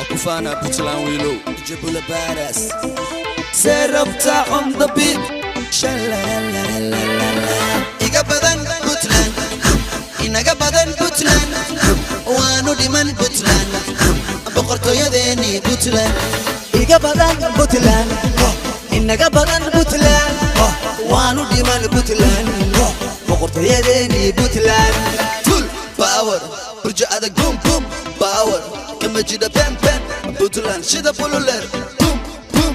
Akufana Puntland Willow Jebula Badass Set up top on the beat Sha-la-la-la-la-la-la Iga badan Puntland Inaga badan Puntland Waanu dhiman Puntland boqortooyadeeni Puntland Iga badan Puntland Inaga badan Puntland Waanu dhiman Puntland boqortooyadeeni Puntland Full power burja adag boom boom power kama jida bam bam Puntland shida pululer boom boom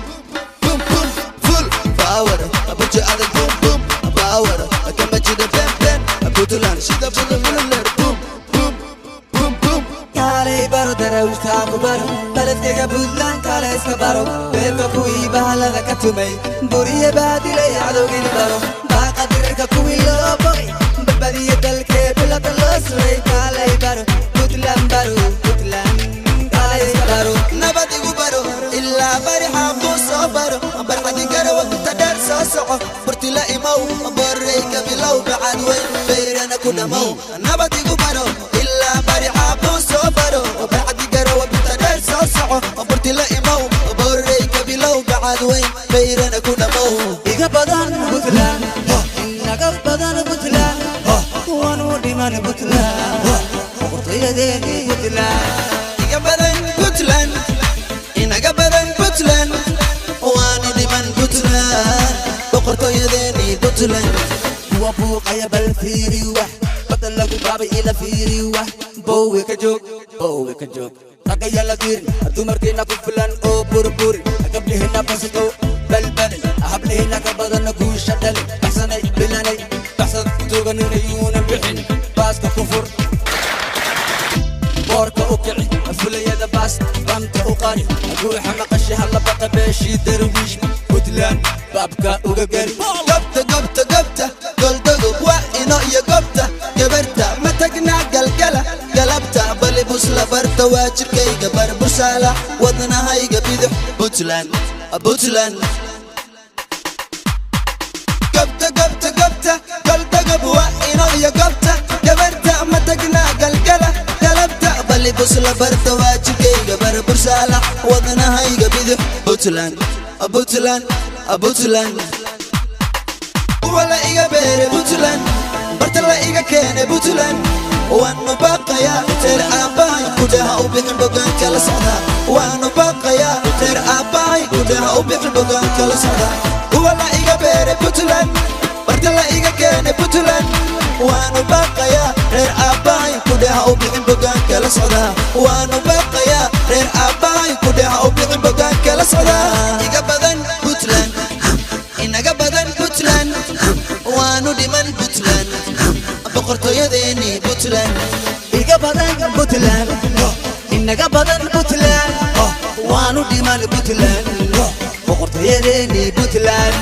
boom boom full power burja adag boom boom power kama jida bam bam Puntland shida pululer boom boom boom boom kale baro darawta kubaro baladkega Puntland kale iska baro beerka kuwii bahalada ka tumay buriye baadilay cadowgii baro baaqadirka kuwii loo boqay badbadiya dalkee bilada loo suray kale baro Puntland baro Puntland kale iska baro nabadigu baro ilaa bari xaqu soo baro barxadi garawa tadar soo soco burtila imaw borreyka bilow bacad weyn beyrana ku dhamaw nabadigu baro ilaa bari xaqu soo baro barxadi garawa tadar soo soco burtila imaw borreyka bilow bacad weyn beyrana ku dhamaw iga badan Puntland inaga badan Puntland waanu dhiman Puntland boqortooyadeeni Puntland iga badan Puntland inaga badan Puntland waanu dhiman Puntland boqortooyadeeni Puntland kuwa buuqaya bal fiiri wax badal lagu baabay ila fiiri wax boowe ka joog tagaya la fiiri dumarkeena ku filan oo burburi gabdhihina basato balbal hablihina ka badan guusha dhali baxsanay bilanay baxsad tuuganayuuna bixin baaska kufur boorka u kici fulayada baas bamta u qani ruuxa maqashay halla baqa beeshii darwiish Puntland baabka uga gari gabta goldago waa ino iyo gobta gabarta ma tagna galgala galabta bali busla barta waa jirkayga barbursala wadnahayga bidix Puntland gabta goldago waa ino iyo gobta gabarta ma tagna galgala galabta bali busla barta waa jirkayga barbursala wadnahayga bidix Puntland wala iga beere Puntland bartala iga keene Puntland waanu baqaya teer aabahay kudaha u bixin bogaanka la socda waanu baqaya teer aabahay kudaha u bixin bogaanka la socda wala iga beere Puntland bartala iga keene Puntland waanu baqaya teer aabahay kudaha u bixin bogaanka la socda waanu baqaya teer aabahay kudaha u bixin bogaanka la socda iga badan Puntland inaga badan Puntland waanu dhiman Puntland boqortooyadeeni Puntland iga badan Puntland inaga badan Puntland waanu dhiman Puntland boqortooyadeeni Puntland